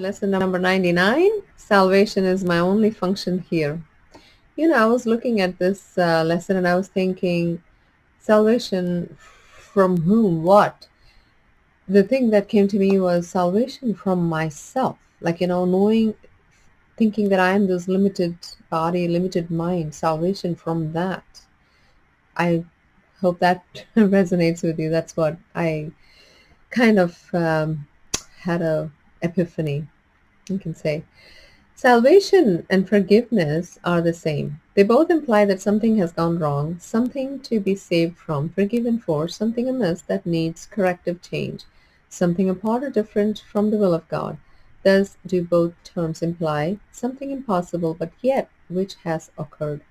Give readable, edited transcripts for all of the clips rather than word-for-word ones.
Lesson number 99. Salvation is my only function here. I was looking at this lesson and I was thinking, salvation from whom? What? The thing that came to me was salvation from myself. Knowing, thinking that I am this limited body, limited mind, salvation from that. I hope that resonates with you. That's what I kind of had a epiphany, you can say. Salvation and forgiveness are the same. They both imply that something has gone wrong, something to be saved from, forgiven for, something amiss that needs corrective change, something apart or different from the will of God. Thus do both terms imply something impossible but yet which has occurred,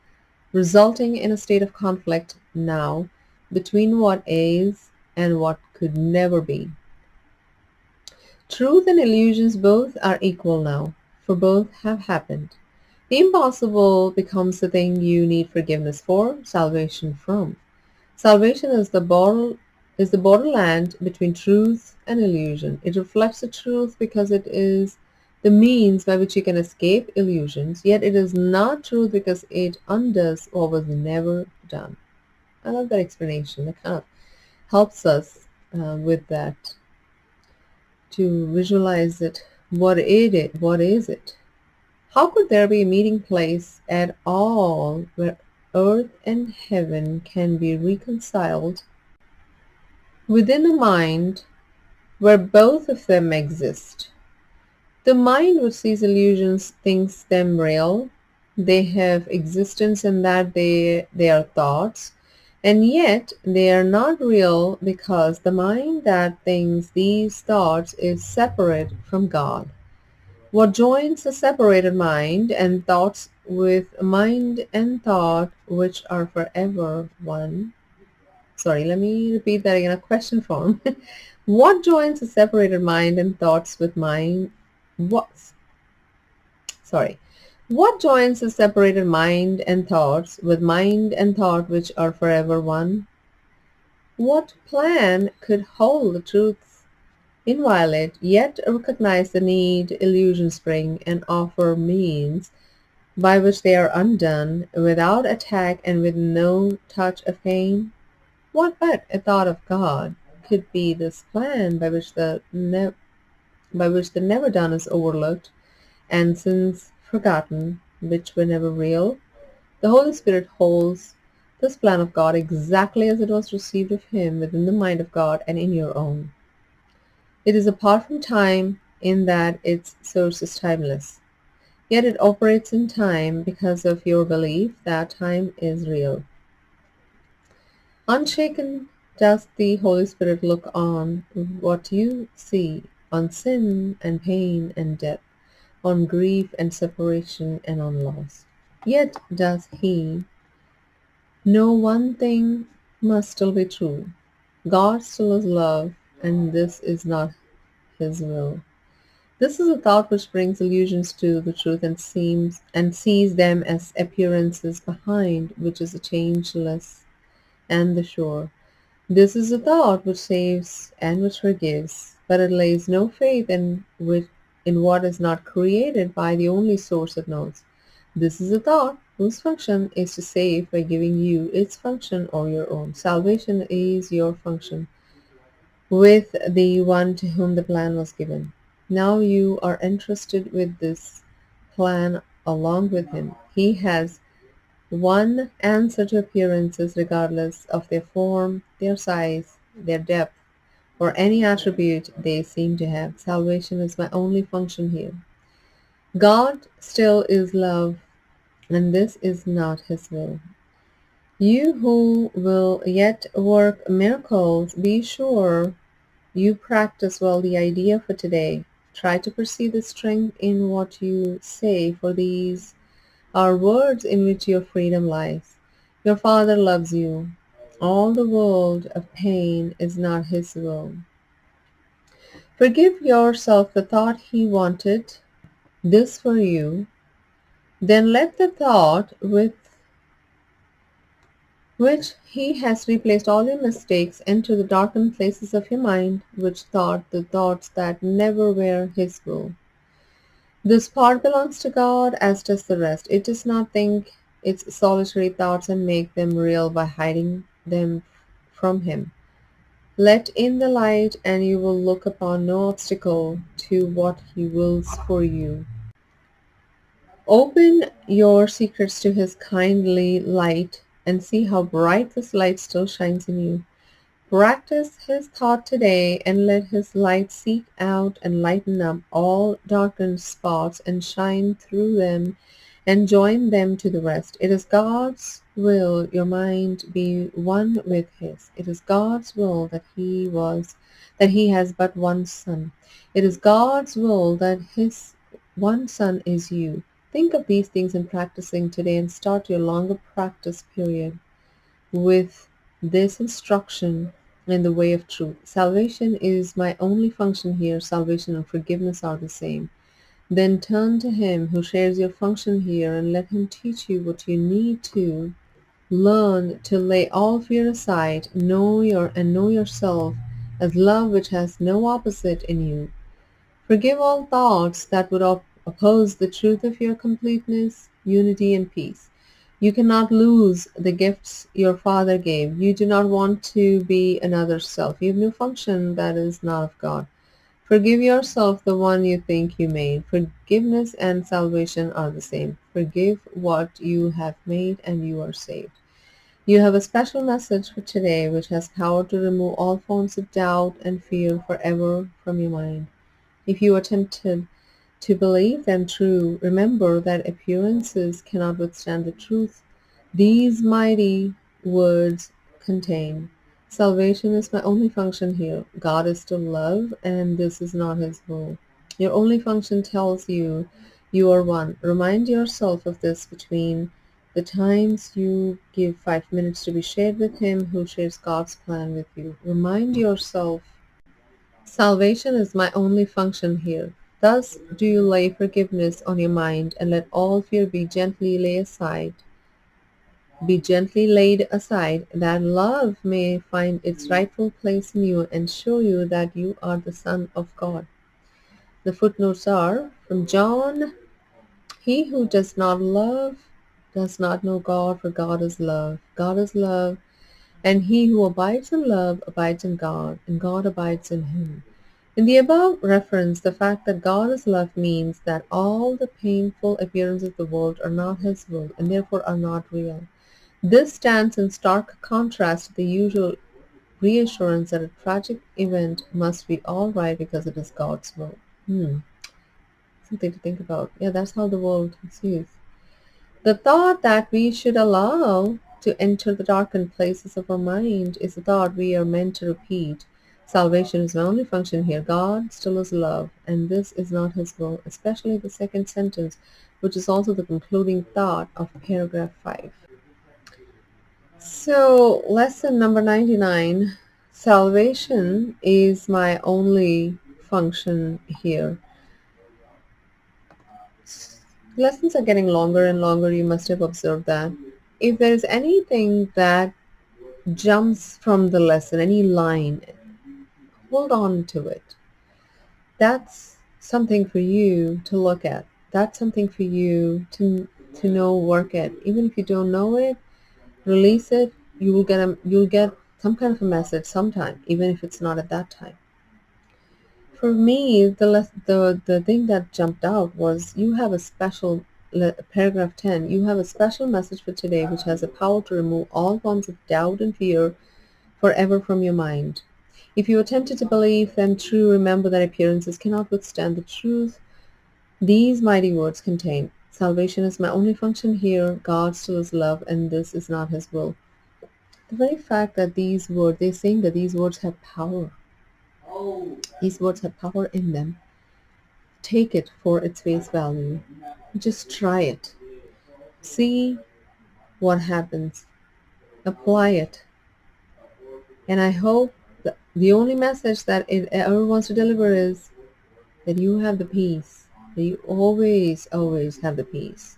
resulting in a state of conflict now between what is and what could never be. Truth and illusions both are equal now, for both have happened. The impossible becomes the thing you need forgiveness for, salvation from. Salvation is the borderland between truth and illusion. It reflects the truth because it is the means by which you can escape illusions, yet it is not truth because it undoes what was never done. I love that explanation. That kind of helps us with that to visualize it. What is it? How could there be a meeting place at all where earth and heaven can be reconciled within a mind where both of them exist? The mind which sees illusions thinks them real. They have existence in that they are thoughts, and yet they are not real because the mind that thinks these thoughts is separate from God. What joins a separated mind and thoughts with mind and thought which are forever one? Sorry, let me repeat that again, a question form. What joins a separated mind and thoughts with mind? What? Sorry. What joins a separated mind and thoughts with mind and thought which are forever one? What plan could hold the truth inviolate, yet recognize the need illusions bring and offer means by which they are undone without attack and with no touch of pain? What but a thought of God could be this plan by which the never done is overlooked and sins forgotten, which were never real? The Holy Spirit holds this plan of God exactly as it was received of Him within the mind of God and in your own. It is apart from time in that its source is timeless. Yet it operates in time because of your belief that time is real. Unshaken does the Holy Spirit look on what you see, on sin and pain and death, on grief and separation and on loss. Yet does He know one thing must still be true. God still is love, and this is not His will. This is a thought which brings illusions to the truth and sees them as appearances behind, which is the changeless and the sure. This is a thought which saves and which forgives, but it lays no faith in what is not created by the only source it knows. This is a thought whose function is to save by giving you its function or your own. Salvation is your function with the one to whom the plan was given. Now you are entrusted with this plan along with him. He has one answer to appearances regardless of their form, their size, their depth, or any attribute they seem to have. Salvation is my only function here. God still is love, and this is not His will. You who will yet work miracles, be sure you practice well the idea for today. Try to perceive the strength in what you say, for these are words in which your freedom lies. Your Father loves you. All the world of pain is not His will. Forgive yourself the thought He wanted this for you. Then let the thought with which He has replaced all your mistakes enter the darkened places of your mind, which thought the thoughts that never were His will. This part belongs to God, as does the rest. It does not think its solitary thoughts and make them real by hiding them from Him. Let in the light, and you will look upon no obstacle to what He wills for you. Open your secrets to His kindly light and see how bright this light still shines in you. Practice His thought today and let His light seek out and lighten up all darkened spots and shine through them and join them to the rest. It is God's will your mind be one with His. It is God's will that He has but one Son. It is God's will that His one Son is you. Think of these things in practicing today and start your longer practice period with this instruction in the way of truth. Salvation is my only function here. Salvation and forgiveness are the same. Then turn to Him who shares your function here and let Him teach you what you need to learn to lay all fear aside, know yourself as love which has no opposite in you. Forgive all thoughts that would oppose the truth of your completeness, unity, and peace. You cannot lose the gifts your Father gave. You do not want to be another self. You have no function that is not of God. Forgive yourself the one you think you made. Forgiveness and salvation are the same. Forgive what you have made and you are saved. You have a special message for today which has power to remove all forms of doubt and fear forever from your mind. If you are tempted to believe them true, remember that appearances cannot withstand the truth. These mighty words contain, salvation is my only function here. God is still love, and this is not His will. Your only function tells you you are one. Remind yourself of this between the times you give 5 minutes to be shared with Him who shares God's plan with you. Remind yourself, salvation is my only function here. Thus do you lay forgiveness on your mind and let all fear be gently laid aside, that love may find its rightful place in you and show you that you are the Son of God. The footnotes are from John. He who does not love does not know God, for God is love. God is love, and he who abides in love abides in God, and God abides in him. In the above reference, the fact that God is love means that all the painful appearances of the world are not His will and therefore are not real. This stands in stark contrast to the usual reassurance that a tragic event must be all right because it is God's will. Something to think about. Yeah, that's how the world sees. The thought that we should allow to enter the darkened places of our mind is a thought we are meant to repeat. Salvation is my only function here. God still is love, and this is not His will, especially the second sentence, which is also the concluding thought of paragraph 5. So, lesson number 99, salvation is my only function here. Lessons are getting longer and longer, you must have observed that. If there is anything that jumps from the lesson, any line, hold on to it. That's something for you to look at. That's something for you to know, work at. Even if you don't know it, release it. You'll get some kind of a message sometime, even if it's not at that time. For me, the thing that jumped out was you have a special paragraph 10. You have a special message for today, which has the power to remove all forms of doubt and fear forever from your mind. If you are tempted to believe them true, remember that appearances cannot withstand the truth. These mighty words contain, salvation is my only function here. God still is love, and this is not His will. The very fact that they're saying that these words have power. These words have power in them. Take it for its face value. Just try it. See what happens. Apply it. And I hope that the only message that it ever wants to deliver is that you have the peace. That you always, always have the peace.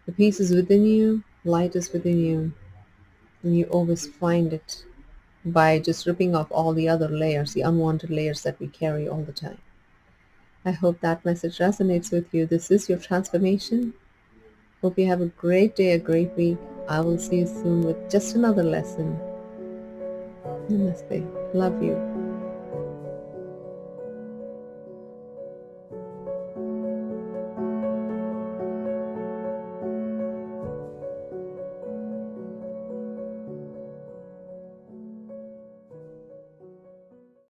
The peace is within you. Light is within you. And you always find it by just ripping off all the other layers, the unwanted layers that we carry all the time. I hope that message resonates with you. This is your transformation. Hope you have a great day, a great week. I will see you soon with just another lesson. Namaste. Love you.